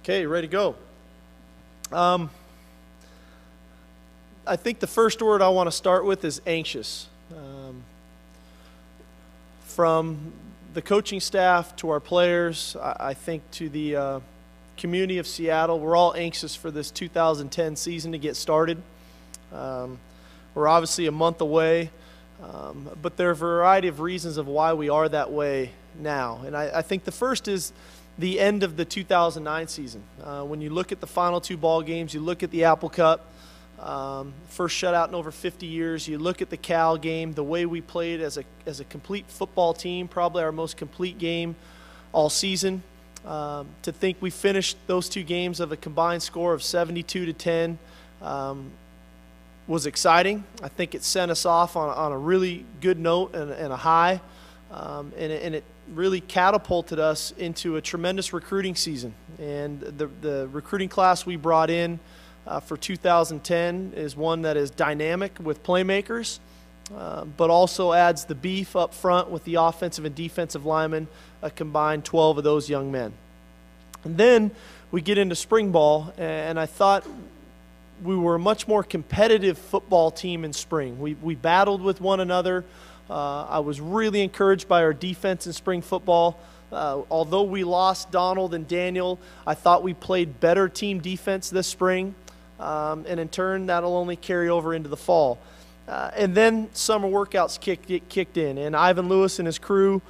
Okay, ready to go. I think the first word I want to start with is anxious. From the coaching staff to our players, I think to the community of Seattle, we're all anxious for this 2010 season to get started. We're obviously a month away, but there are a variety of reasons of why we are that way now. And I think the first is the end of the 2009 season. When you look at the final two ball games, you look at the Apple Cup, first shutout in over 50 years, you look at the Cal game, the way we played as a complete football team, probably our most complete game all season. To think we finished those two games of a combined score of 72-10 was exciting. I think it sent us off on a really good note and a high, and it really catapulted us into a tremendous recruiting season. And the recruiting class we brought in for 2010 is one that is dynamic with playmakers, but also adds the beef up front with the offensive and defensive linemen, a combined 12 of those young men. And then we get into spring ball, and I thought we were a much more competitive football team in spring. We battled with one another. I was really encouraged by our defense in spring football. Although we lost Donald and Daniel, I thought we played better team defense this spring, and in turn that'll only carry over into the fall. And then summer workouts kicked in, and Ivan Lewis and his crew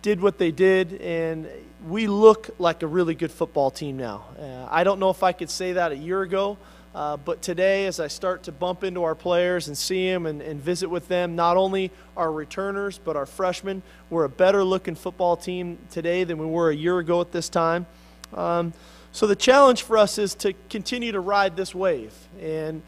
did what they did, and we look like a really good football team now. I don't know if I could say that a year ago, but today, as I start to bump into our players and see them and visit with them, not only our returners but our freshmen, we're a better looking football team today than we were a year ago at this time. So the challenge for us is to continue to ride this wave. And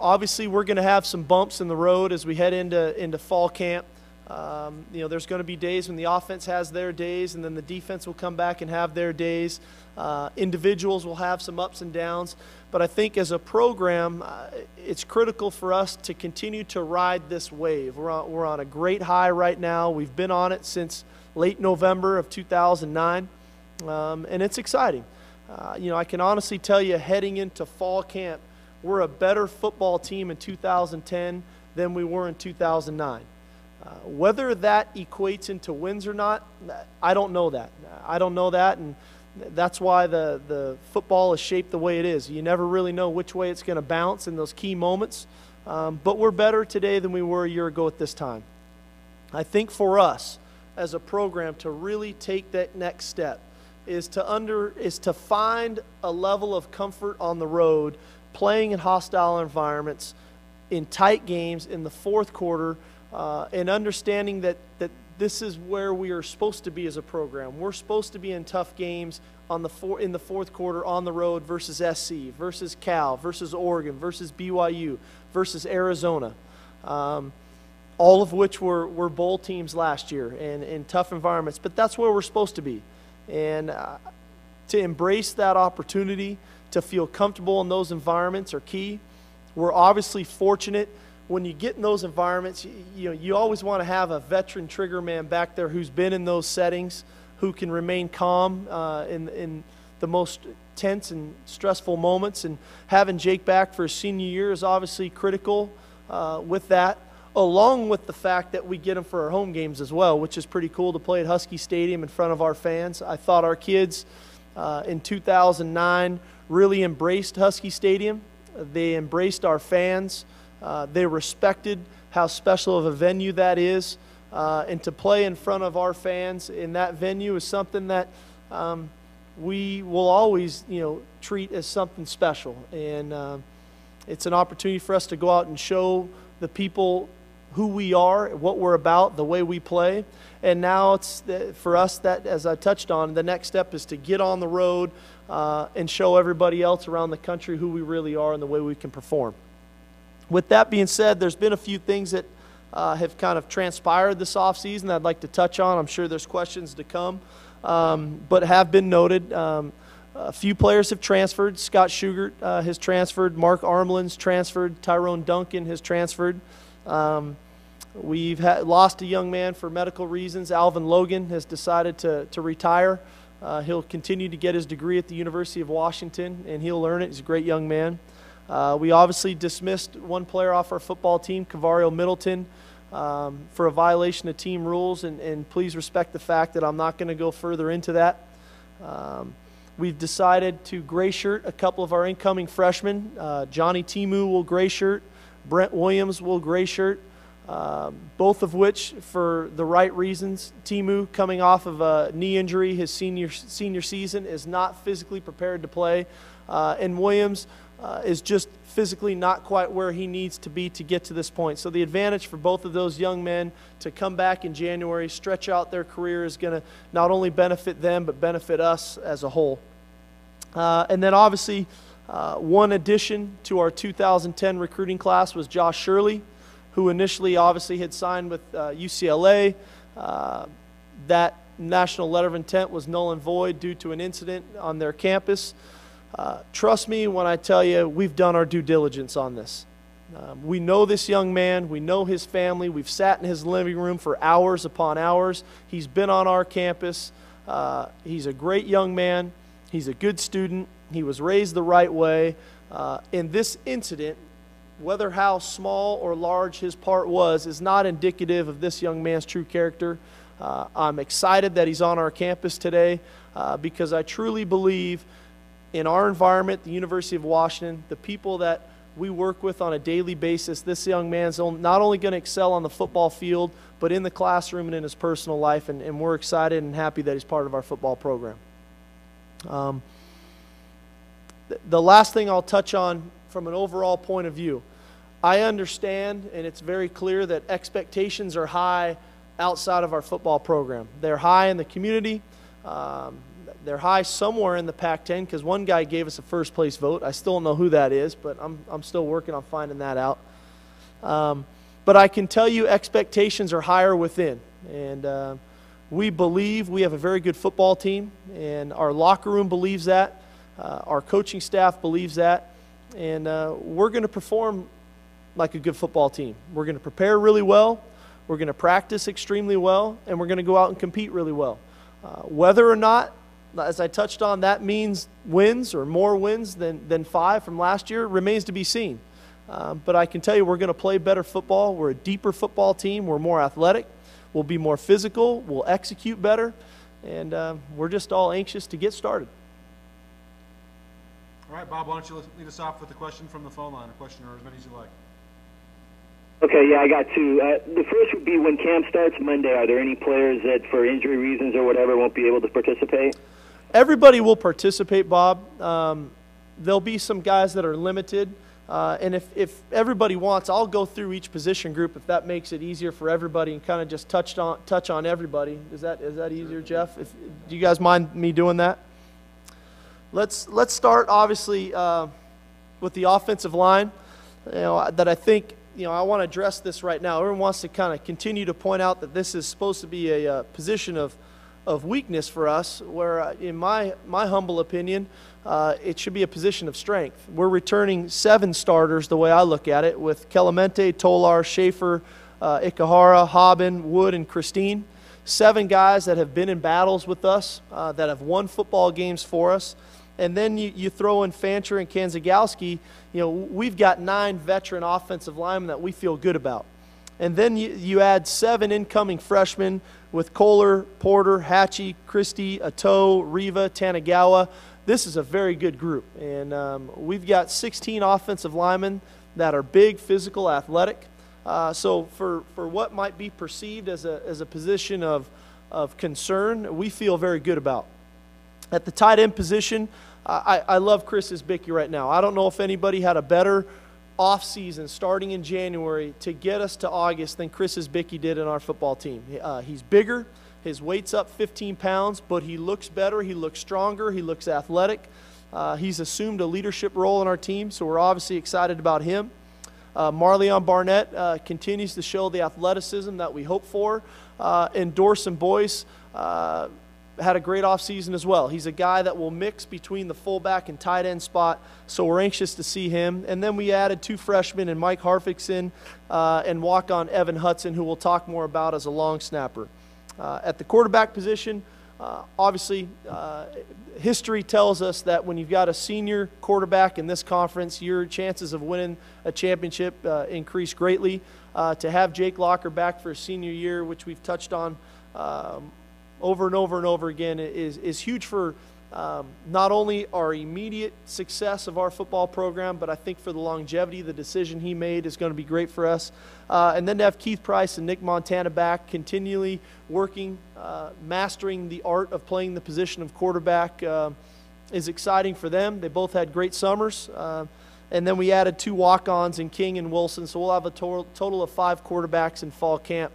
obviously we're going to have some bumps in the road as we head into fall camp. There's going to be days when the offense has their days, and then the defense will come back and have their days. Individuals will have some ups and downs. But I think as a program, it's critical for us to continue to ride this wave. We're on a great high right now. We've been on it since late November of 2009, and it's exciting. I can honestly tell you, heading into fall camp, we're a better football team in 2010 than we were in 2009. Whether that equates into wins or not, I don't know that. And that's why the football is shaped the way it is. You never really know which way it's going to bounce in those key moments, but we're better today than we were a year ago at this time. I think for us as a program to really take that next step is to find a level of comfort on the road, playing in hostile environments, in tight games in the fourth quarter, and understanding that this is where we are supposed to be as a program. We're supposed to be in tough games in the fourth quarter on the road versus SC, versus Cal, versus Oregon, versus BYU, versus Arizona, all of which were bowl teams last year and in tough environments. But that's where we're supposed to be. And to embrace that opportunity, to feel comfortable in those environments are key. We're obviously fortunate. When you get in those environments, you always want to have a veteran trigger man back there who's been in those settings, who can remain calm in the most tense and stressful moments. And having Jake back for his senior year is obviously critical with that, along with the fact that we get him for our home games as well, which is pretty cool to play at Husky Stadium in front of our fans. I thought our kids in 2009 really embraced Husky Stadium. They embraced our fans. They respected how special of a venue that is, and to play in front of our fans in that venue is something that we will always, treat as something special. And it's an opportunity for us to go out and show the people who we are, what we're about, the way we play. And now it's for us that, as I touched on, the next step is to get on the road and show everybody else around the country who we really are and the way we can perform. With that being said, there's been a few things that have kind of transpired this offseason that I'd like to touch on. I'm sure there's questions to come, but have been noted. A few players have transferred. Scott Schugert has transferred. Mark Armlin's transferred. Tyrone Duncan has transferred. We've lost a young man for medical reasons. Alvin Logan has decided to retire He'll continue to get his degree at the University of Washington, and he'll earn it. He's a great young man. We obviously dismissed one player off our football team, Cavario Middleton, for a violation of team rules, and please respect the fact that I'm not going to go further into that. We've decided to gray shirt a couple of our incoming freshmen. Johnny Timu will gray shirt. Brent Williams will gray shirt. Both of which for the right reasons. Timu, coming off of a knee injury his senior season, is not physically prepared to play. And Williams is just physically not quite where he needs to be to get to this point. So the advantage for both of those young men to come back in January, stretch out their career, is going to not only benefit them but benefit us as a whole. And then obviously one addition to our 2010 recruiting class was Josh Shirley, who initially obviously had signed with UCLA. That national letter of intent was null and void due to an incident on their campus. Trust me when I tell you, we've done our due diligence on this. We know this young man. We know his family. We've sat in his living room for hours upon hours. He's been on our campus. He's a great young man. He's a good student. He was raised the right way. In this incident, whether how small or large his part was, is not indicative of this young man's true character. I'm excited that he's on our campus today because I truly believe in our environment, the University of Washington, the people that we work with on a daily basis, this young man's not only going to excel on the football field, but in the classroom and in his personal life, and we're excited and happy that he's part of our football program. The last thing I'll touch on from an overall point of view, I understand, and it's very clear, that expectations are high outside of our football program. They're high in the community. They're high somewhere in the Pac-10 because one guy gave us a first-place vote. I still don't know who that is, but I'm still working on finding that out. But I can tell you expectations are higher within. And we believe we have a very good football team, and our locker room believes that. Our coaching staff believes that. And we're going to perform like a good football team. We're going to prepare really well. We're going to practice extremely well, and we're going to go out and compete really well. Whether or not, as I touched on, that means wins or more wins than 5 from last year remains to be seen. But I can tell you we're going to play better football. We're a deeper football team. We're more athletic. We'll be more physical. We'll execute better. And we're just all anxious to get started. All right, Bob, why don't you lead us off with a question from the phone line, a question or as many as you like. Okay, yeah, I got two. The first would be when camp starts Monday, are there any players that for injury reasons or whatever won't be able to participate? Everybody will participate, Bob. There'll be some guys that are limited. And if everybody wants, I'll go through each position group if that makes it easier for everybody and kind of just touch on everybody. Is that easier, Jeff? Do you guys mind me doing that? Let's start obviously with the offensive line. That I think I want to address this right now. Everyone wants to kind of continue to point out that this is supposed to be a position of weakness for us, where in my humble opinion, it should be a position of strength. We're returning 7 starters the way I look at it, with Clemente, Tolar, Schaefer, Ikahara, Hobbin, Wood, and Christine. 7 guys that have been in battles with us, that have won football games for us. And then you throw in Fancher and Kanzagowski. We've got 9 veteran offensive linemen that we feel good about. And then you add 7 incoming freshmen with Kohler, Porter, Hatchie, Christie, Ato, Riva, Tanagawa. This is a very good group. And we've got 16 offensive linemen that are big, physical, athletic. So for what might be perceived as a position of concern, we feel very good about. At the tight end position, I love Chris Isbicki right now. I don't know if anybody had a better off-season starting in January to get us to August than Chris Isbicki did in our football team. He's bigger. His weight's up 15 pounds, but he looks better. He looks stronger. He looks athletic. He's assumed a leadership role in our team, so we're obviously excited about him. Marleon Barnett continues to show the athleticism that we hope for. And Dorson Boyce had a great offseason as well. He's a guy that will mix between the fullback and tight end spot, so we're anxious to see him. And then we added 2 freshmen in Mike Harfixson and walk-on Evan Hudson, who we'll talk more about as a long snapper. At the quarterback position, Obviously, history tells us that when you've got a senior quarterback in this conference, your chances of winning a championship increase greatly. To have Jake Locker back for his senior year, which we've touched on over and over and over again, is huge for not only our immediate success of our football program, but I think for the longevity. The decision he made is going to be great for us. And then to have Keith Price and Nick Montana back, continually working, mastering the art of playing the position of quarterback, is exciting for them. They both had great summers. And then we added 2 walk-ons in King and Wilson, so we'll have a total of 5 quarterbacks in fall camp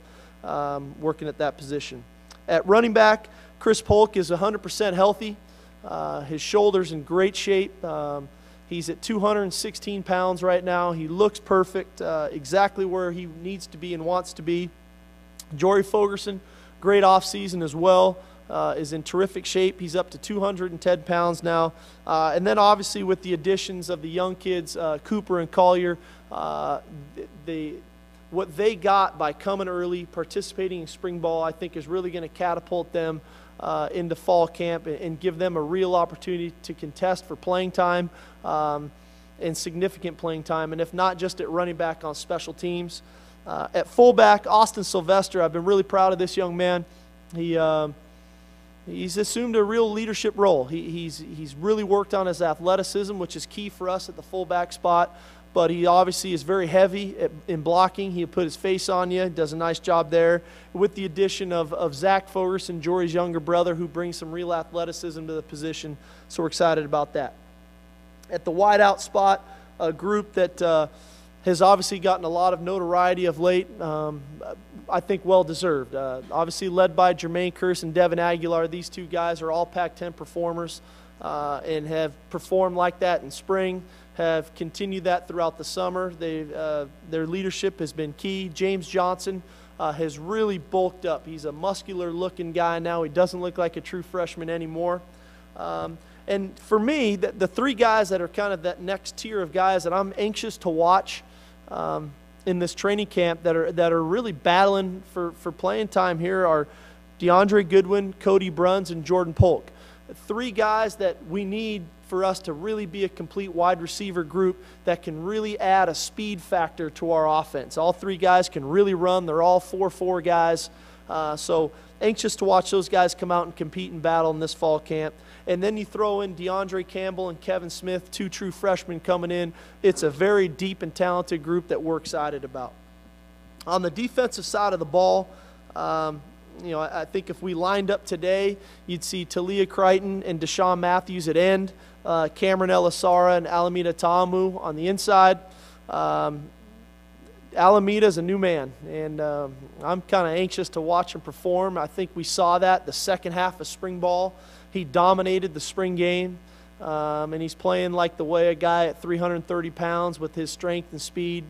working at that position. At running back, Chris Polk is 100% healthy. His shoulder's in great shape. He's at 216 pounds right now. He looks perfect, exactly where he needs to be and wants to be. Jory Fogerson, great offseason as well, is in terrific shape. He's up to 210 pounds now. And then obviously with the additions of the young kids, Cooper and Collier, what they got by coming early, participating in spring ball, I think is really going to catapult them into fall camp and give them a real opportunity to contest for playing time and significant playing time, and if not just at running back, on special teams. At fullback, Austin Sylvester, I've been really proud of this young man. He's assumed a real leadership role. He's really worked on his athleticism, which is key for us at the fullback spot. But he obviously is very heavy in blocking. He'll put his face on you, does a nice job there. With the addition of Zach Fogerson, Jory's younger brother, who brings some real athleticism to the position. So we're excited about that. At the wideout spot, a group that has obviously gotten a lot of notoriety of late, I think well-deserved. Obviously led by Jermaine Curse and Devin Aguilar. These 2 guys are all Pac-10 performers and have performed like that in spring, have continued that throughout the summer. Their leadership has been key. James Johnson has really bulked up. He's a muscular-looking guy now. He doesn't look like a true freshman anymore. And for me, the 3 guys that are kind of that next tier of guys that I'm anxious to watch in this training camp that are really battling for playing time here are DeAndre Goodwin, Cody Bruns, and Jordan Polk. 3 guys that we need for us to really be a complete wide receiver group that can really add a speed factor to our offense. All 3 guys can really run. They're all 4-4 guys. So anxious to watch those guys come out and compete and battle in this fall camp. And then you throw in DeAndre Campbell and Kevin Smith, 2 true freshmen coming in. It's a very deep and talented group that we're excited about. On the defensive side of the ball, I think if we lined up today, you'd see Talia Crichton and Deshaun Matthews at end, Cameron Elisara and Alameda Ta'amu on the inside. Alameda's a new man, and I'm kind of anxious to watch him perform. I think we saw that the second half of spring ball. He dominated the spring game, and he's playing like the way a guy at 330 pounds with his strength and speed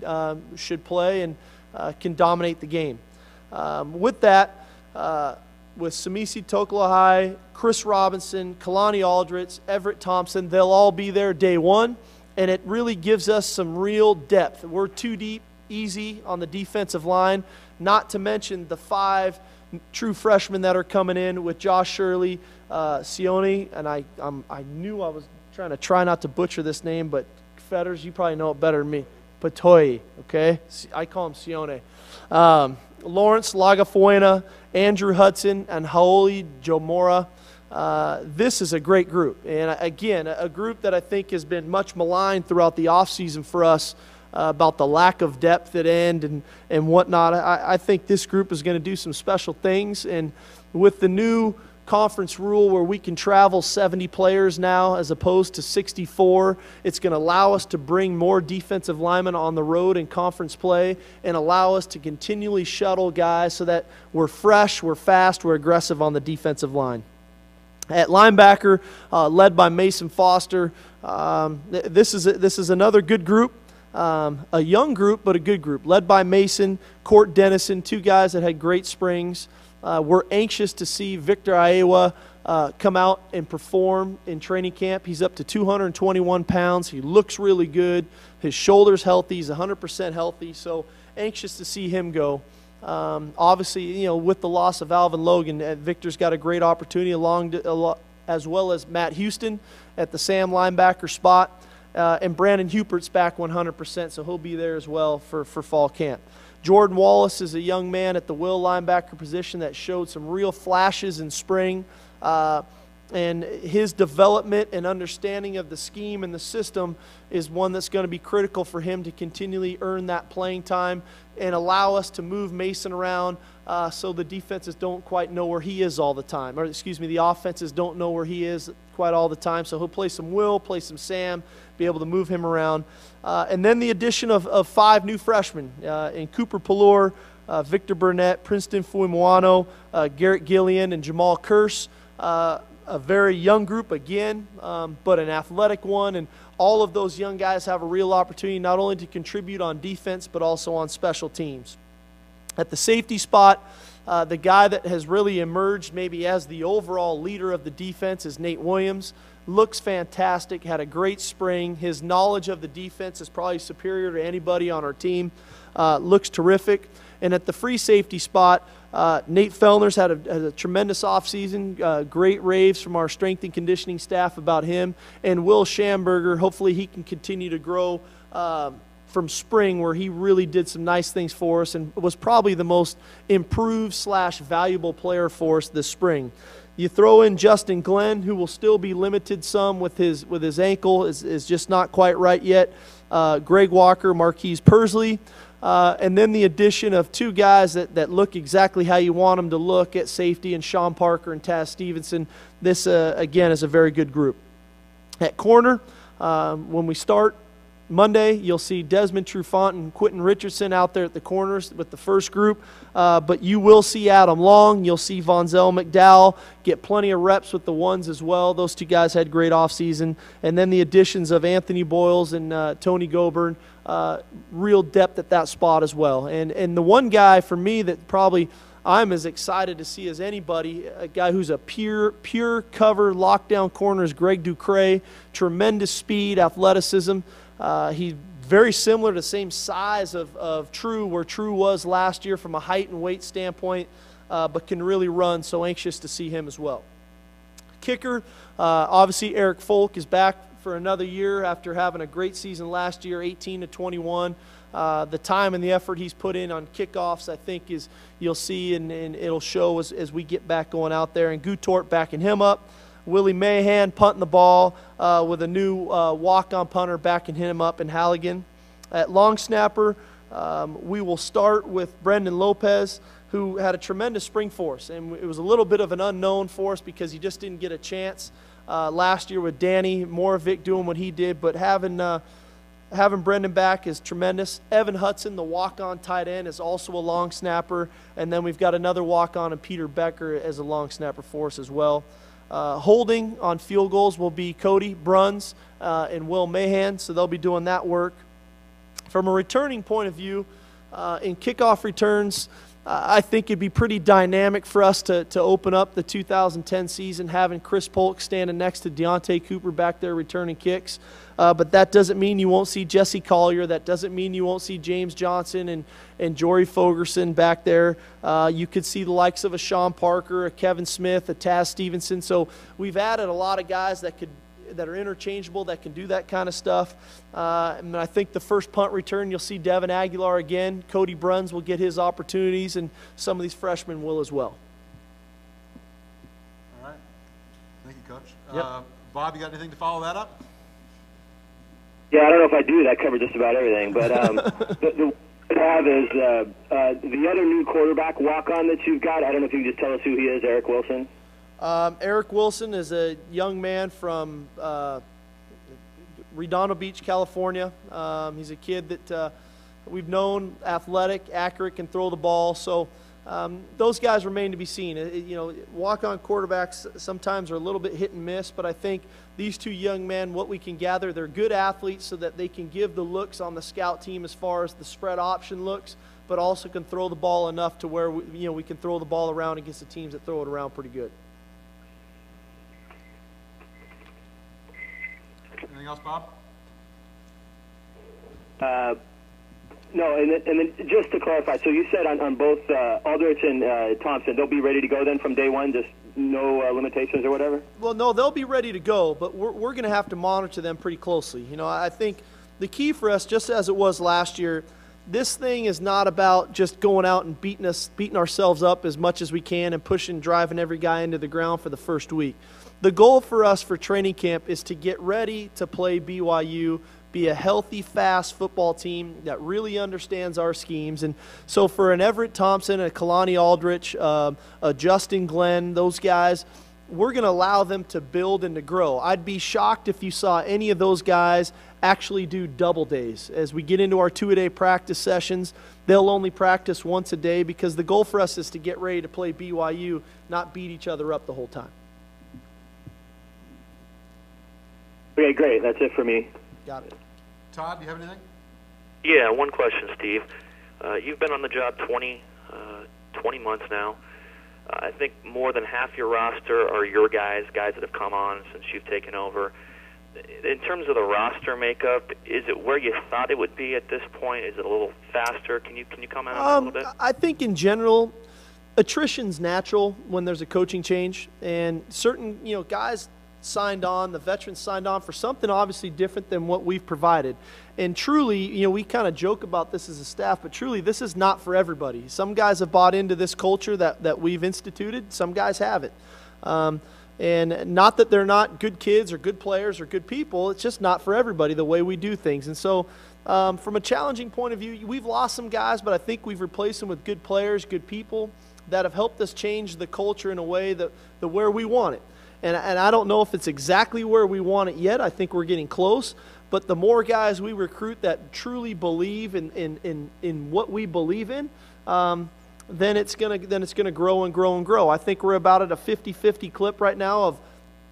should play, and can dominate the game. With that, with Samisi Tokolahai, Chris Robinson, Kalani Aldritz, Everett Thompson, they'll all be there day one, and it really gives us some real depth. We're too deep, easy on the defensive line, not to mention the 5 true freshmen that are coming in with Josh Shirley, Sione, and I knew I was try not to butcher this name, but Fetters, you probably know it better than me. Patoy, okay? I call him Sione. Lawrence Lagafuena, Andrew Hudson, and Haoli Jomora. This is a great group. And again, a group that I think has been much maligned throughout the offseason for us about the lack of depth at end and whatnot. I think this group is going to do some special things. And with the new conference rule where we can travel 70 players now as opposed to 64, it's going to allow us to bring more defensive linemen on the road in conference play and allow us to continually shuttle guys so that we're fresh, we're fast, we're aggressive on the defensive line. At linebacker, led by Mason Foster, this is another good group. A young group, but a good group, led by Mason, Court Dennison, 2 guys that had great springs. We're anxious to see Victor Iowa come out and perform in training camp. He's up to 221 pounds. He looks really good. His shoulder's healthy. He's 100% healthy, so anxious to see him go. Obviously, with the loss of Alvin Logan, Victor's got a great opportunity as well as Matt Houston at the Sam linebacker spot. And Brandon Hupert's back 100%, so he'll be there as well for fall camp. Jordan Wallace is a young man at the will linebacker position that showed some real flashes in spring. And his development and understanding of the scheme and the system is one that's going to be critical for him to continually earn that playing time and allow us to move Mason around so the defenses don't quite know where he is all the time. Or, excuse me, the offenses don't know where he is quite all the time. So he'll play some Will, play some Sam, be able to move him around. And then the addition of 5 new freshmen in Cooper Pallor, Victor Burnett, Princeton Fuimoano, Garrett Gillian, and Jamal Curse. A very young group again, but an athletic one, and all of those young guys have a real opportunity not only to contribute on defense but also on special teams. At the safety spot, the guy that has really emerged maybe as the overall leader of the defense is Nate Williams. Looks fantastic, had a great spring. His knowledge of the defense is probably superior to anybody on our team. Looks terrific. And at the free safety spot, Nate Fellner's had a tremendous offseason. Great raves from our strength and conditioning staff about him. And Will Schamberger, hopefully he can continue to grow from spring, where he really did some nice things for us and was probably the most improved / valuable player for us this spring. You throw in Justin Glenn, who will still be limited some with his ankle, is just not quite right yet. Greg Walker, Marquise Persley. And then the addition of 2 guys that look exactly how you want them to look at safety, and Sean Parker and Taz Stevenson. This, again, is a very good group. At corner, when we start Monday, you'll see Desmond Trufant and Quentin Richardson out there at the corners with the first group. But you will see Adam Long. You'll see Vonzell McDowell get plenty of reps with the ones as well. Those 2 guys had great offseason. And then the additions of Anthony Boyles and Tony Goburn. Real depth at that spot as well. And the one guy for me that probably I'm as excited to see as anybody, a guy who's a pure cover lockdown corner, is Greg Ducray. Tremendous speed, athleticism. He's very similar to the same size of True, where True was last year from a height and weight standpoint, but can really run, so anxious to see him as well. Kicker, obviously Eric Folk is back for another year after having a great season last year, 18-21. The time and the effort he's put in on kickoffs, I think, is you'll see and it'll show as we get back going out there. And Gutort backing him up. Willie Mahan punting the ball with a new walk-on punter backing him up in Halligan. At long snapper, we will start with Brendan Lopez, who had a tremendous spring for us. And it was a little bit of an unknown for us because he just didn't get a chance last year with Danny Moravik doing what he did. But having Brendan back is tremendous. Evan Hudson, the walk-on tight end, is also a long snapper. And then we've got another walk-on and Peter Becker as a long snapper for us as well. Holding on field goals will be Cody Bruns and Will Mahan, so they'll be doing that work. From a returning point of view, in kickoff returns, I think it'd be pretty dynamic for us to open up the 2010 season having Chris Polk standing next to Deontay Cooper back there returning kicks. But that doesn't mean you won't see Jesse Collier. That doesn't mean you won't see James Johnson and Jory Fogerson back there. You could see the likes of a Sean Parker, a Kevin Smith, a Taz Stevenson. So we've added a lot of guys that are interchangeable, that can do that kind of stuff. And I think the first punt return, you'll see Devin Aguilar again. Cody Bruns will get his opportunities, and some of these freshmen will as well. All right. Thank you, Coach. Yep. Bob, you got anything to follow that up? Yeah, I don't know if I do. That covered just about everything. But the I have is the other new quarterback walk-on that you've got. I don't know if you can just tell us who he is, Eric Wilson. Eric Wilson is a young man from Redondo Beach, California. He's a kid that we've known, athletic, accurate, can throw the ball. So those guys remain to be seen. Walk-on quarterbacks sometimes are a little bit hit and miss, but I think these 2 young men, what we can gather, they're good athletes so that they can give the looks on the scout team as far as the spread option looks, but also can throw the ball enough to where we can throw the ball around against the teams that throw it around pretty good. Anything else, Bob? No, and then just to clarify, so you said on both Aldrich and Thompson, they'll be ready to go then from day one, just no limitations or whatever? Well, no, they'll be ready to go, but we're going to have to monitor them pretty closely. You know, I think the key for us, just as it was last year, this thing is not about just going out and beating ourselves up as much as we can and driving every guy into the ground for the first week. The goal for us for training camp is to get ready to play BYU, be a healthy, fast football team that really understands our schemes. And so for an Everett Thompson, a Kalani Aldrich, a Justin Glenn, those guys, we're going to allow them to build and to grow. I'd be shocked if you saw any of those guys actually do double days. As we get into our 2-a-day practice sessions, they'll only practice once a day because the goal for us is to get ready to play BYU, not beat each other up the whole time. Okay, great. That's it for me. Got it. Todd, do you have anything? Yeah, one question, Steve. You've been on the job 20 months now. I think more than half your roster are your guys that have come on since you've taken over. In terms of the roster makeup, is it where you thought it would be at this point? Is it a little faster? Can you comment on that a little bit? I think in general, attrition's natural when there's a coaching change, and certain guys signed on, the veterans signed on for something obviously different than what we've provided. And truly, we kind of joke about this as a staff, but truly this is not for everybody. Some guys have bought into this culture that we've instituted. Some guys haven't. And not that they're not good kids or good players or good people. It's just not for everybody the way we do things. And so from a challenging point of view, we've lost some guys, but I think we've replaced them with good players, good people that have helped us change the culture in a way that where we want it. And I don't know if it's exactly where we want it yet. I think we're getting close. But the more guys we recruit that truly believe in what we believe in, then it's gonna grow and grow and grow. I think we're about at a 50-50 clip right now of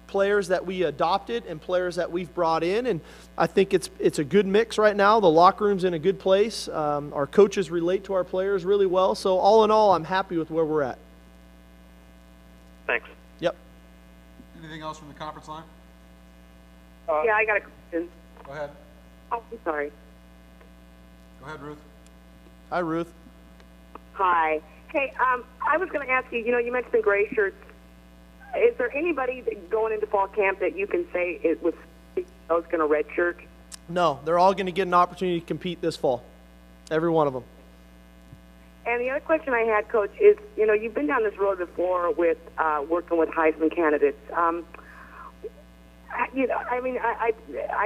players that we adopted and players that we've brought in, and I think it's a good mix right now. The locker room's in a good place. Our coaches relate to our players really well. So all in all, I'm happy with where we're at. Thanks. Yep. Anything else from the conference line? Yeah, I got a question. Go ahead. Oh, I'm sorry. Go ahead, Ruth. Hi, Ruth. Hi. Hey, I was going to ask you, you mentioned the gray shirts. Is there anybody going into fall camp that you can say it was going to redshirt? No, they're all going to get an opportunity to compete this fall. Every one of them. And the other question I had, Coach, is, you've been down this road before with working with Heisman candidates. I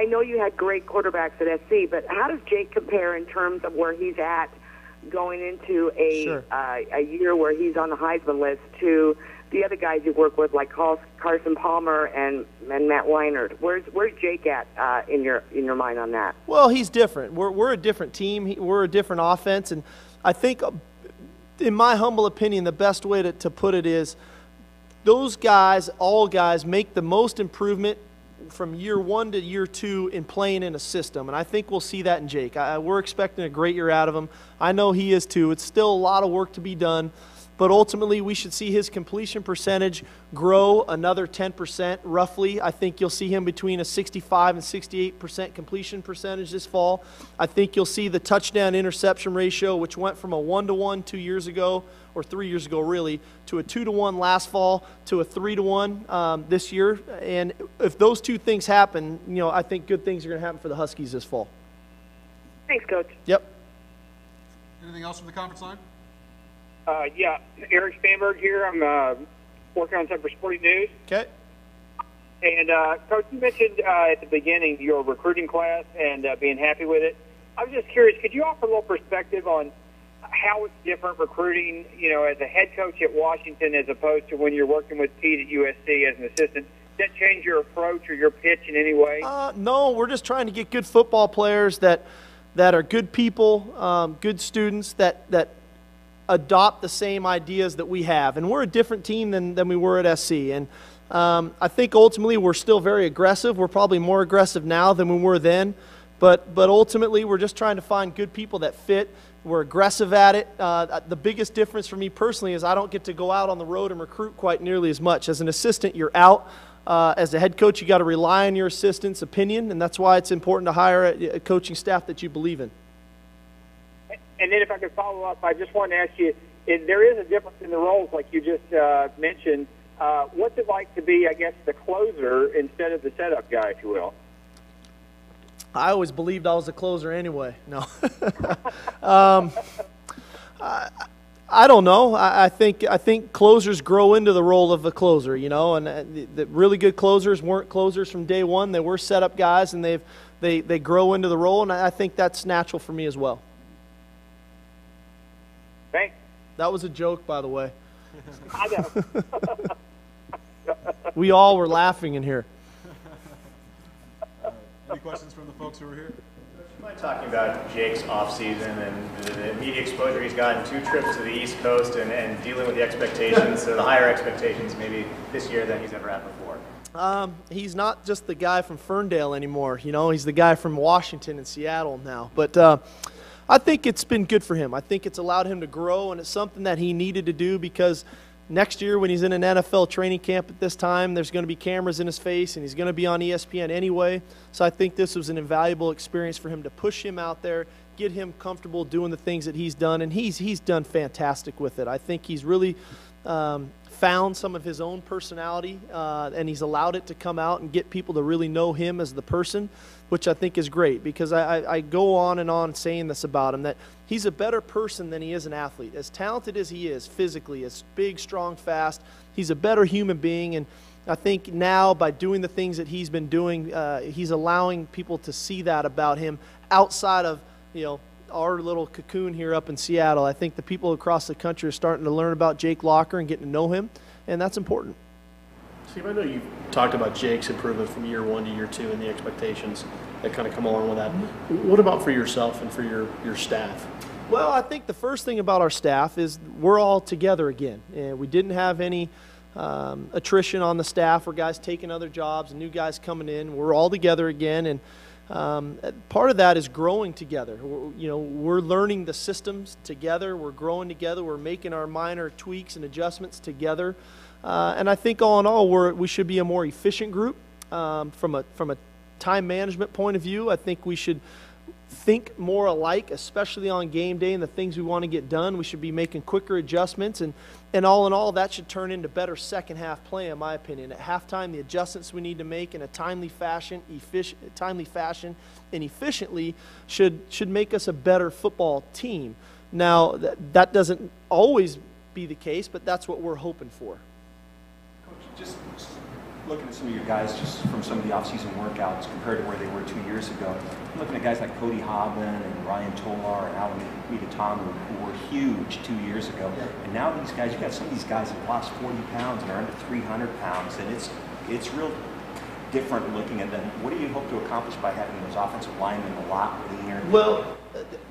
know you had great quarterbacks at SC, but how does Jake compare in terms of where he's at going into a year where he's on the Heisman list to the other guys you work with, like Carson Palmer and Matt Weinert? Where's Jake at in your mind on that? Well, he's different. We're a different team. We're a different offense, and I think, in my humble opinion, the best way to put it is those guys, all guys, make the most improvement from year 1 to year 2 in playing in a system, and I think we'll see that in Jake. We're expecting a great year out of him. I know he is too. It's still a lot of work to be done, but ultimately we should see his completion percentage grow another 10% roughly. I think you'll see him between a 65 and 68% completion percentage this fall. I think you'll see the touchdown interception ratio, which went from a 1-to-1 2 years ago, or 3 years ago really, to a 2-to-1 last fall, to a 3-to-1 this year. And if those two things happen, I think good things are going to happen for the Huskies this fall. Thanks, Coach. Yep. Anything else from the conference line? Yeah, Eric Spanberg here. I'm working on something for Sporting News. Okay. And, Coach, you mentioned at the beginning your recruiting class and being happy with it. I was just curious, could you offer a little perspective on how it's different recruiting, as a head coach at Washington as opposed to when you're working with Pete at USC as an assistant? Does that change your approach or your pitch in any way? No, we're just trying to get good football players that are good people, good students that adopt the same ideas that we have. And we're a different team than we were at SC. And I think ultimately we're still very aggressive. We're probably more aggressive now than we were then. But ultimately we're just trying to find good people that fit. We're aggressive at it. The biggest difference for me personally is I don't get to go out on the road and recruit quite nearly as much. As an assistant, you're out. As a head coach, you got to rely on your assistant's opinion, and that's why it's important to hire a coaching staff that you believe in. And then if I could follow up, I just wanted to ask you, if there is a difference in the roles like you just mentioned. What's it like to be, I guess, the closer instead of the setup guy, if you will? I always believed I was a closer anyway. No. I don't know. I think closers grow into the role of a closer, you know, and the really good closers weren't closers from day one. They were setup guys, and they grow into the role, and I think that's natural for me as well. Thanks. That was a joke, by the way. I know. We all were laughing in here. Any questions from the folks who are here? Talking about Jake's offseason and the media exposure he's gotten, 2 trips to the East Coast and dealing with the expectations, so the higher expectations maybe this year than he's ever had before. He's not just the guy from Ferndale anymore. You know, he's the guy from Washington and Seattle now. But I think it's been good for him. I think it's allowed him to grow, and it's something that he needed to do because next year when he's in an NFL training camp at this time, there's going to be cameras in his face, and he's going to be on ESPN anyway. So I think this was an invaluable experience for him to push him out there, get him comfortable doing the things that he's done, and he's done fantastic with it. I think he's really found some of his own personality, and he's allowed it to come out and get people to really know him as the person, which I think is great because I go on and on saying this about him, that he's a better person than he is an athlete. As talented as he is physically, as big, strong, fast, he's a better human being, and I think now by doing the things that he's been doing, he's allowing people to see that about him outside of, you know, our little cocoon here up in Seattle. I think the people across the country are starting to learn about Jake Locker and getting to know him, and that's important. Steve, I know you've talked about Jake's improvement from year 1 to year 2 and the expectations that kind of come along with that. What about for yourself and for your staff? Well, I think the first thing about our staff is we're all together again. And we didn't have any attrition on the staff or guys taking other jobs and new guys coming in. We're all together again, and part of that is growing together. We're learning the systems together. We're growing together. We're making our minor tweaks and adjustments together. And I think all in all, we should be a more efficient group from a time management point of view. I think we should think more alike, especially on game day and the things we want to get done. We should be making quicker adjustments, and all in all, that should turn into better second half play, in my opinion. At halftime, the adjustments we need to make in a timely fashion and efficiently should make us a better football team. Now, that doesn't always be the case, but that's what we're hoping for. Coach, just looking at some of your guys just from some of the off-season workouts compared to where they were 2 years ago, I'm looking at guys like Cody Hobbin and Ryan Tolar and Alan Midatamu, who were huge 2 years ago. Yeah. And now these guys, you got some of these guys that lost 40 pounds and are under 300 pounds, and it's real different looking at them. What do you hope to accomplish by having those offensive linemen a lot leaner? Well,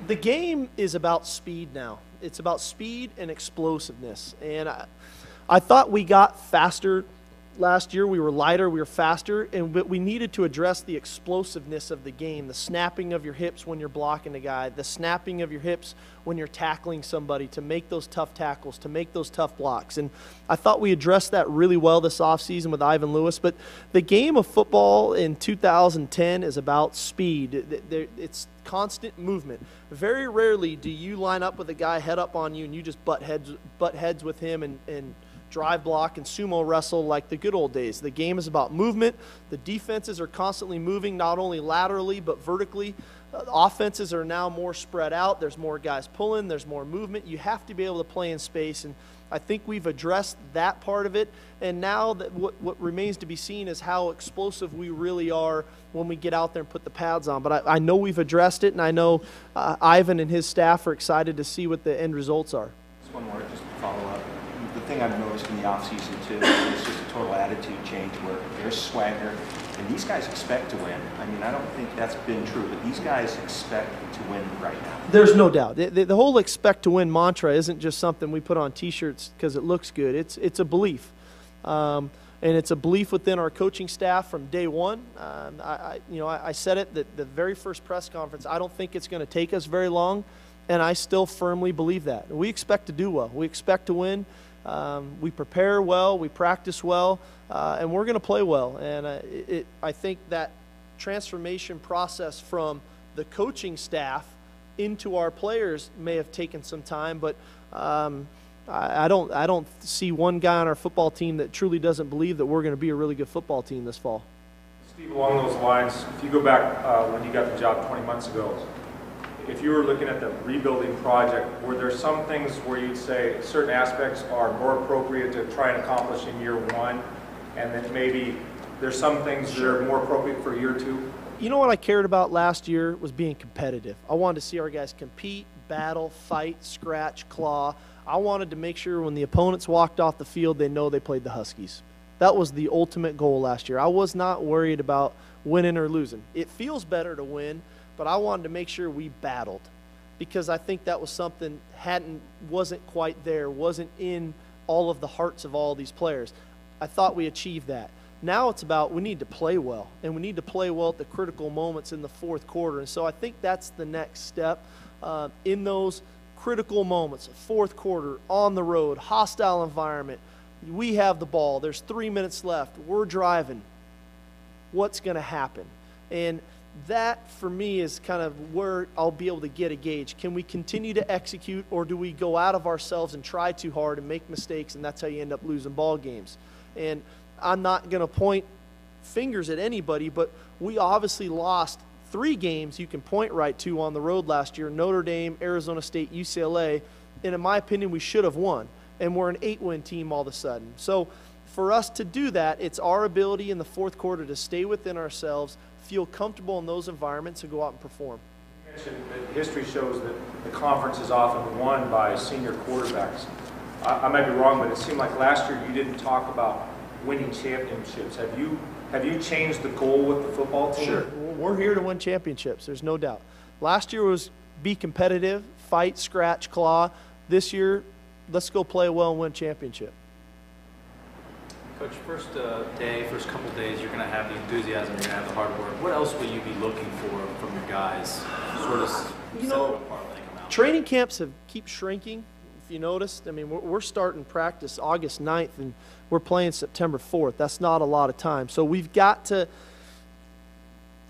the game is about speed now. It's about speed and explosiveness. And I thought we got faster last year. We were lighter, we were faster, but we needed to address the explosiveness of the game, the snapping of your hips when you're blocking a guy, the snapping of your hips when you're tackling somebody, to make those tough tackles, to make those tough blocks. And I thought we addressed that really well this offseason with Ivan Lewis. But the game of football in 2010 is about speed. It's constant movement. Very rarely do you line up with a guy head up on you and you just butt heads with him and drive block and sumo wrestle like the good old days. The game is about movement. The defenses are constantly moving, not only laterally but vertically. Offenses are now more spread out. There's more guys pulling. There's more movement. You have to be able to play in space, and I think we've addressed that part of it. And now that what remains to be seen is how explosive we really are when we get out there and put the pads on. But I know we've addressed it, and I know Ivan and his staff are excited to see what the end results are. Just one more, just to follow up. The thing I've noticed in the offseason, too, is just a total attitude change where there's swagger, and these guys expect to win. I mean, I don't think that's been true, but these guys expect to win right now. There's no doubt. The whole expect to win mantra isn't just something we put on T-shirts because it looks good. It's a belief. And it's a belief within our coaching staff from day one. I said it at the very first press conference. I don't think it's going to take us very long, and I still firmly believe that. We expect to do well. We expect to win. We prepare well, we practice well, and we're going to play well. And I think that transformation process from the coaching staff into our players may have taken some time, but I don't see one guy on our football team that truly doesn't believe that we're going to be a really good football team this fall. Steve, along those lines, if you go back when you got the job 20 months ago, if you were looking at the rebuilding project, were there some things where you'd say certain aspects are more appropriate to try and accomplish in year one, and then maybe there's some things that are more appropriate for year two? You know what I cared about last year was being competitive. I wanted to see our guys compete, battle, fight, scratch, claw. I wanted to make sure when the opponents walked off the field, they know they played the Huskies. That was the ultimate goal last year. I was not worried about winning or losing. It feels better to win, but I wanted to make sure we battled, because I think that was something wasn't quite there, wasn't in all of the hearts of all these players. I thought we achieved that. Now it's about we need to play well, and we need to play well at the critical moments in the fourth quarter. And so I think that's the next step in those critical moments, fourth quarter, on the road, hostile environment. We have the ball. There's 3 minutes left. We're driving. What's going to happen? And that, for me, is kind of where I'll be able to get a gauge. Can we continue to execute, or do we go out of ourselves and try too hard and make mistakes, and that's how you end up losing ball games? And I'm not going to point fingers at anybody, but we obviously lost 3 games you can point right to on the road last year: Notre Dame, Arizona State, UCLA. And in my opinion, we should have won. And we're an 8-win team all of a sudden. So for us to do that, it's our ability in the fourth quarter to stay within ourselves, feel comfortable in those environments, and go out and perform. You mentioned that history shows that the conference is often won by senior quarterbacks. I might be wrong, but it seemed like last year you didn't talk about winning championships. Have you changed the goal with the football team? Sure. We're here to win championships. There's no doubt. Last year was be competitive, fight, scratch, claw. This year, let's go play well and win championship. Coach, first couple days, you're going to have the enthusiasm, you're going to have the hard work. What else will you be looking for from your guys? Sort of, training camps keep shrinking. If you noticed, I mean, we're starting practice August 9th, and we're playing September 4th. That's not a lot of time. So we've got to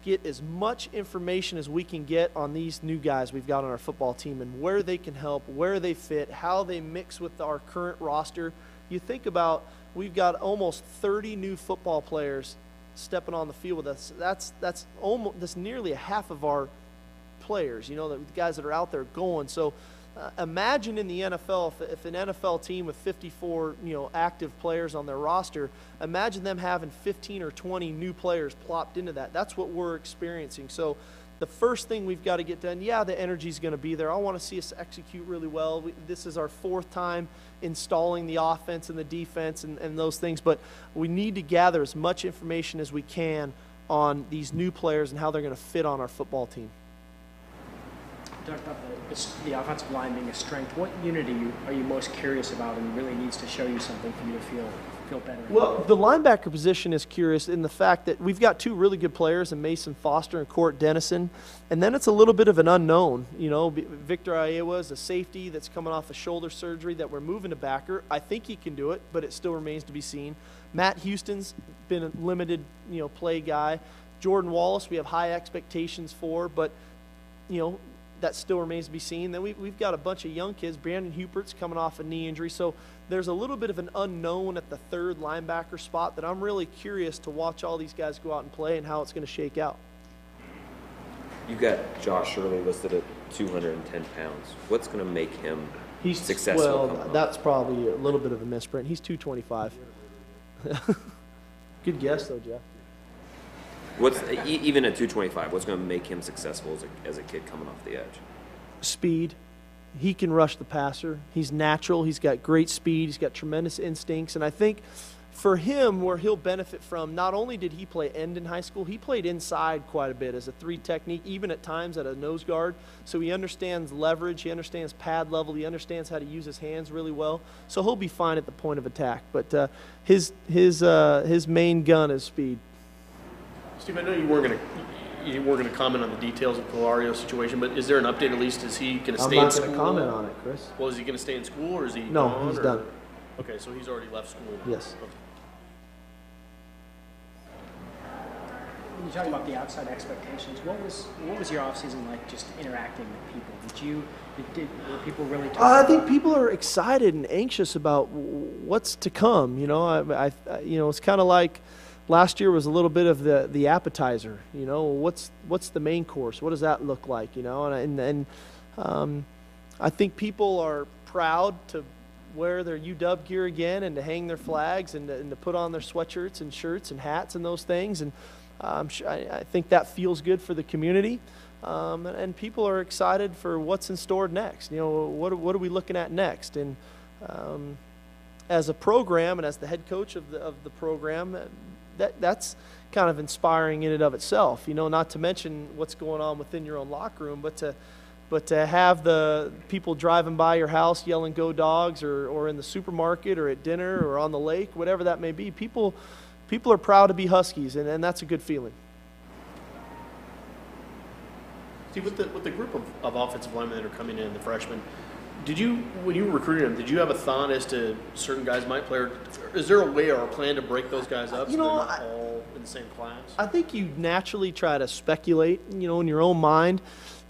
get as much information as we can get on these new guys we've got on our football team, and where they can help, where they fit, how they mix with our current roster. You think about, we've got almost 30 new football players stepping on the field with us. That's nearly a half of our players, the guys that are out there going. So imagine in the NFL, if an NFL team with 54 active players on their roster, imagine them having 15 or 20 new players plopped into that. That's what we're experiencing. So the first thing we've got to get done, the energy's going to be there. I want to see us execute really well. This is our 4th time installing the offense and the defense and those things, but we need to gather as much information as we can on these new players and how they're going to fit on our football team. You talked about the offensive line being a strength. What unity are you most curious about and really needs to show you something for you to feel better? Well, the linebacker position is curious in the fact that we've got 2 really good players in Mason Foster and Court Dennison, and then it's a little bit of an unknown. Victor Iowa is a safety that's coming off a shoulder surgery that we're moving to backer. I think he can do it, but it still remains to be seen. Matt Houston's been a limited, play guy. Jordan Wallace, we have high expectations for, but, that still remains to be seen. Then we've got a bunch of young kids. Brandon Hupert's coming off a knee injury. So there's a little bit of an unknown at the 3rd linebacker spot that I'm really curious to watch all these guys go out and play and how it's going to shake out. You've got Josh Shirley listed at 210 pounds. What's going to make him successful? Well, that's probably a little bit of a misprint. He's 225. Good guess, though, Jeff. Even at 225, what's going to make him successful as a kid coming off the edge? Speed. He can rush the passer. He's natural. He's got great speed. He's got tremendous instincts. And I think for him, where he'll benefit from, not only did he play end in high school, he played inside quite a bit as a 3 technique, even at times at a nose guard. So he understands leverage. He understands pad level. He understands how to use his hands really well. So he'll be fine at the point of attack. But his main gun is speed. Steve, I know you weren't going to comment on the details of Colario's situation, but is there an update at least? Is he going to stay in school? I'm not going to comment on it, Chris. Well, is he going to stay in school, or is he No, gone, he's done. Okay, so he's already left school. Yes. Okay. you talk about the outside expectations. What was your offseason like, just interacting with people? Were people really talking I think people are excited and anxious about what's to come. I it's kind of like last year was a little bit of the appetizer. What's the main course? What does that look like? And I think people are proud to wear their UW gear again and to hang their flags and to put on their sweatshirts and shirts and hats and those things. And I think that feels good for the community. And people are excited for what's in store next. What are we looking at next? And as a program and as the head coach of the program, that's kind of inspiring in and of itself. Not to mention what's going on within your own locker room, but to have the people driving by your house yelling "Go Dogs" or in the supermarket or at dinner or on the lake, whatever that may be, people are proud to be Huskies, and that's a good feeling. See, with the group of offensive linemen that are coming in, the freshmen, when you were recruiting them, did you have a thought as to certain guys might play, or is there a way or a plan to break those guys up so they're not all in the same class? I think you naturally try to speculate, in your own mind.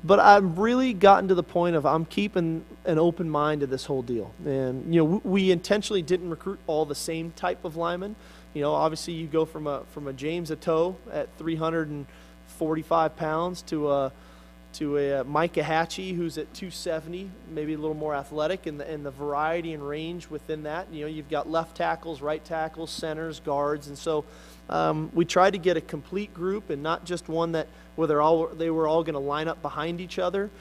But I've really gotten to the point of I'm keeping an open mind to this whole deal. And, we intentionally didn't recruit all the same type of linemen. Obviously you go from a James Ato at 345 pounds to a Micah Hatchie who's at 270, maybe a little more athletic, and the variety and range within that. You've got left tackles, right tackles, centers, guards, and so we tried to get a complete group and not just one where they were all going to line up behind each other.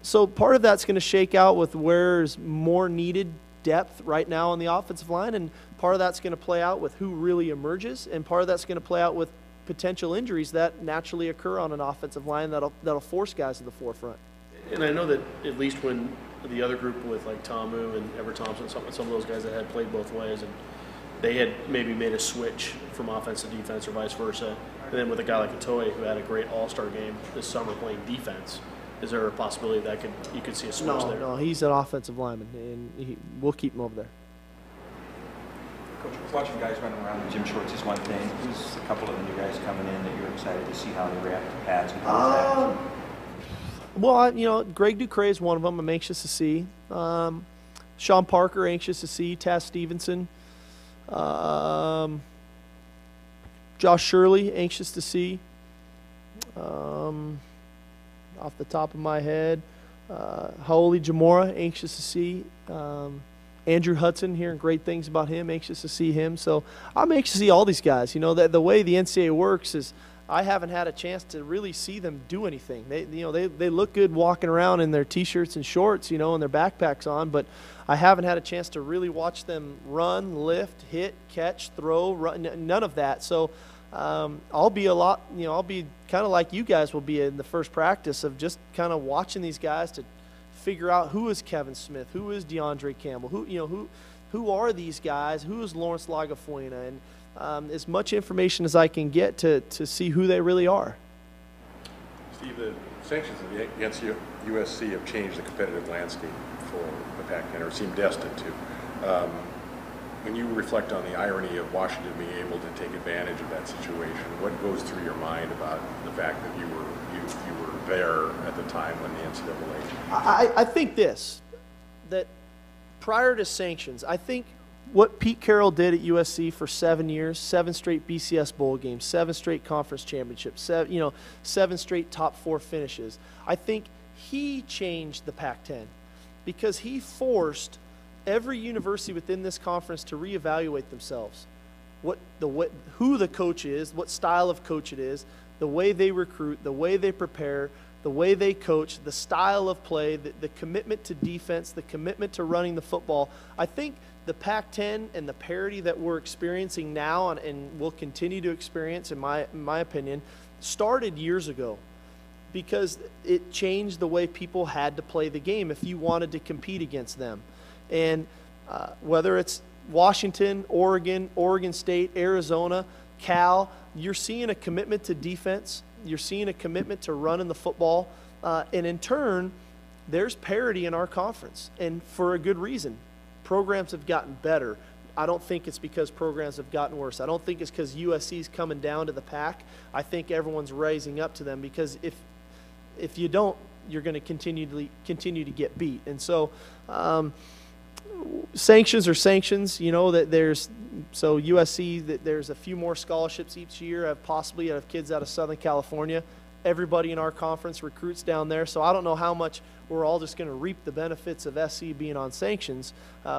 So part of that's going to shake out with where's more needed depth right now on the offensive line, and part of that's going to play out with who really emerges, and part of that's going to play out with potential injuries that naturally occur on an offensive line that'll force guys to the forefront. And I know that at least when the other group with like Tamu and Ever Thompson, some of those guys that had played both ways, and they had maybe made a switch from offense to defense or vice versa. And then with a guy like Atoye who had a great all-star game this summer playing defense, is there a possibility that you could see a switch there? No, he's an offensive lineman, and we'll keep him over there. Coach, watching guys running around in gym shorts is one thing. Who's a couple of the new guys coming in that you're excited to see how they react to pads and how Well, Greg Ducre is one of them I'm anxious to see. Sean Parker, anxious to see. Taz Stevenson. Josh Shirley, anxious to see. Off the top of my head, Haoli Jamora, anxious to see. Andrew Hudson, hearing great things about him, anxious to see him. So I'm anxious to see all these guys. The way the NCAA works is I haven't had a chance to really see them do anything. They look good walking around in their T-shirts and shorts, and their backpacks on, but I haven't had a chance to really watch them run, lift, hit, catch, throw, run, none of that. So I'll be kind of like you guys will be in the first practice of just kind of watching these guys to figure out who is Kevin Smith, who is DeAndre Campbell, who are these guys, who is Lawrence Lagafuena, and as much information as I can get to see who they really are. Steve, the sanctions against USC have changed the competitive landscape for the Pac-10, or seem destined to. When you reflect on the irony of Washington being able to take advantage of that situation, what goes through your mind about the fact that you were there at the time when the NCAA? I think that prior to sanctions, I think what Pete Carroll did at USC for 7 years, 7 straight BCS bowl games, 7 straight conference championships, 7 straight top 4 finishes. I think he changed the Pac-10 because he forced every university within this conference to reevaluate themselves. Who the coach is, what style of coach it is, the way they recruit, the way they prepare, the way they coach, the style of play, the commitment to defense, the commitment to running the football. I think the Pac-10 and the parity that we're experiencing now and will continue to experience, in my opinion, started years ago because it changed the way people had to play the game if you wanted to compete against them. And whether it's Washington, Oregon State, Arizona, Cal, you're seeing a commitment to defense. You're seeing a commitment to running the football. And in turn, there's parity in our conference. And for a good reason. Programs have gotten better. I don't think it's because programs have gotten worse. I don't think it's because USC's coming down to the pack. I think everyone's rising up to them, because if you don't, you're going to continue to get beat. And so sanctions are sanctions. You know that so USC, that there's a few more scholarships each year. Possibly have kids out of Southern California. Everybody in our conference recruits down there, so I don't know how much we're all just going to reap the benefits of SC being on sanctions.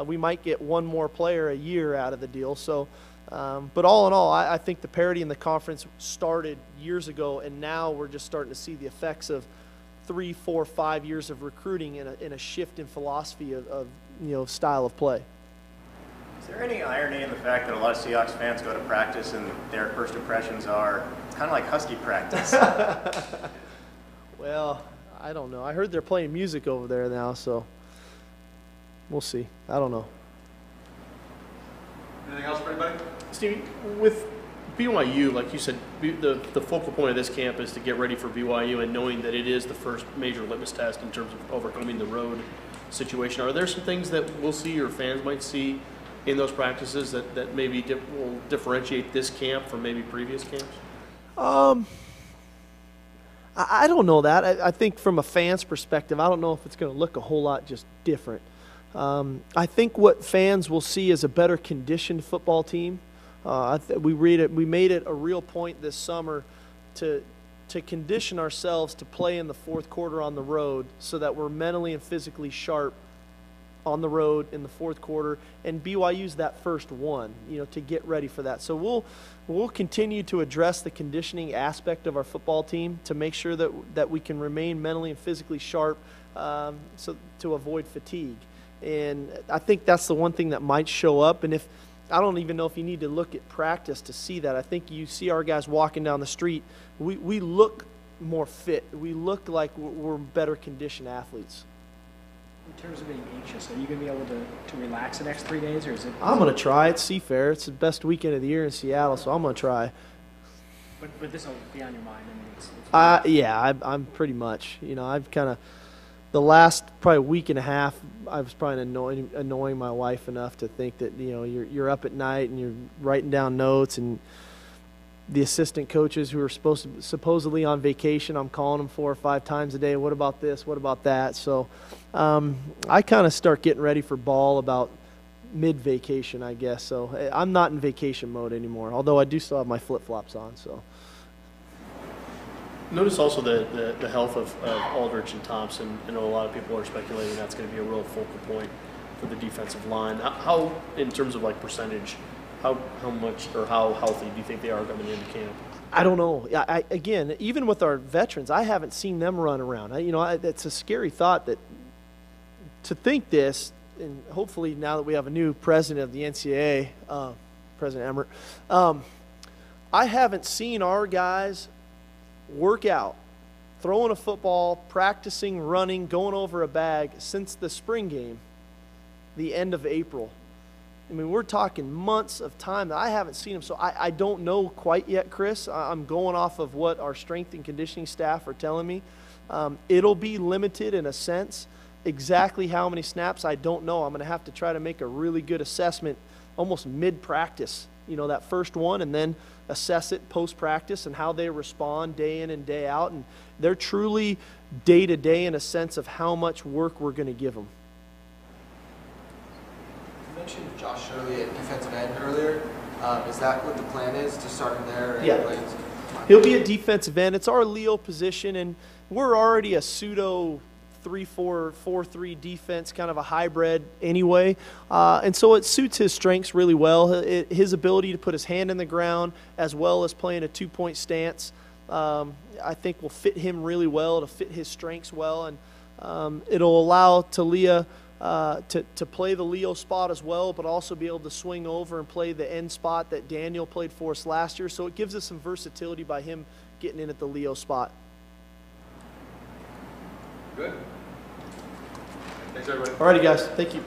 We might get one more player a year out of the deal. So, but all in all, I think the parity in the conference started years ago, and now we're just starting to see the effects of 3, 4, 5 years of recruiting in a shift in philosophy of style of play. Is there any irony in the fact that a lot of Seahawks fans go to practice and their first impressions are kind of like Husky practice? Well, I don't know. I heard they're playing music over there now, so we'll see. I don't know. Anything else for anybody? Steve, with BYU, like you said, the focal point of this camp is to get ready for BYU, and knowing that it is the first major litmus test in terms of overcoming the road situation. Are there some things that we'll see, or fans might see, in those practices that maybe will differentiate this camp from maybe previous camps? I don't know that. I think from a fan's perspective, I don't know if it's going to look a whole lot just different. I think what fans will see is a better conditioned football team. We made it a real point this summer to condition ourselves to play in the fourth quarter on the road, so that we're mentally and physically sharp on the road in the fourth quarter, and BYU's that first one, to get ready for that. So we'll continue to address the conditioning aspect of our football team to make sure that we can remain mentally and physically sharp, so to avoid fatigue. And I think that's the one thing that might show up. And I don't even know if you need to look at practice to see that. I think you see our guys walking down the street, we look more fit. We look like we're better conditioned athletes. In terms of being anxious, are you going to be able to relax the next 3 days, or is it? I'm going to try. It's Seafair. It's the best weekend of the year in Seattle, so I'm going to try. But this will be on your mind. I mean, yeah, I'm pretty much. I've kind of the last probably week and a half, I was probably annoying my wife enough to think that you're up at night and you're writing down notes, and the assistant coaches who are supposedly on vacation, I'm calling them 4 or 5 times a day. What about this? What about that? So I kind of start getting ready for ball about mid-vacation, I guess. So I'm not in vacation mode anymore, although I do still have my flip-flops on. So notice also the health of Aldridge and Thompson. I know a lot of people are speculating that's going to be a real focal point for the defensive line. How in terms of like percentage, how much or how healthy do you think they are coming into camp? I don't know. Again, even with our veterans, I haven't seen them run around. It's a scary thought to think this, and hopefully now that we have a new president of the NCAA, President Emmert, I haven't seen our guys work out, throwing a football, practicing, running, going over a bag since the spring game, the end of April. I mean, we're talking months of time that I haven't seen them. So I don't know quite yet, Chris. I'm going off of what our strength and conditioning staff are telling me. It'll be limited in a sense. Exactly how many snaps, I don't know. I'm going to have to try to make a really good assessment almost mid-practice, that first one, and then assess it post-practice and how they respond day in and day out. And they're truly day-to-day in a sense of how much work we're going to give them. You mentioned Josh Shirley at defensive end earlier. Is that what the plan is, to start him there? Yeah. He'll be a defensive end. It's our Leo position, and we're already a pseudo 3-4, 4-3 defense, kind of a hybrid anyway. And so it suits his strengths really well. His ability to put his hand in the ground as well as playing a two-point stance, I think will fit him really well. It'll fit his strengths well, and it'll allow Talia to play the Leo spot as well, but also be able to swing over and play the end spot that Daniel played for us last year. So it gives us some versatility by him getting in at the Leo spot. Good. Thanks, everybody. All righty, guys. Thank you.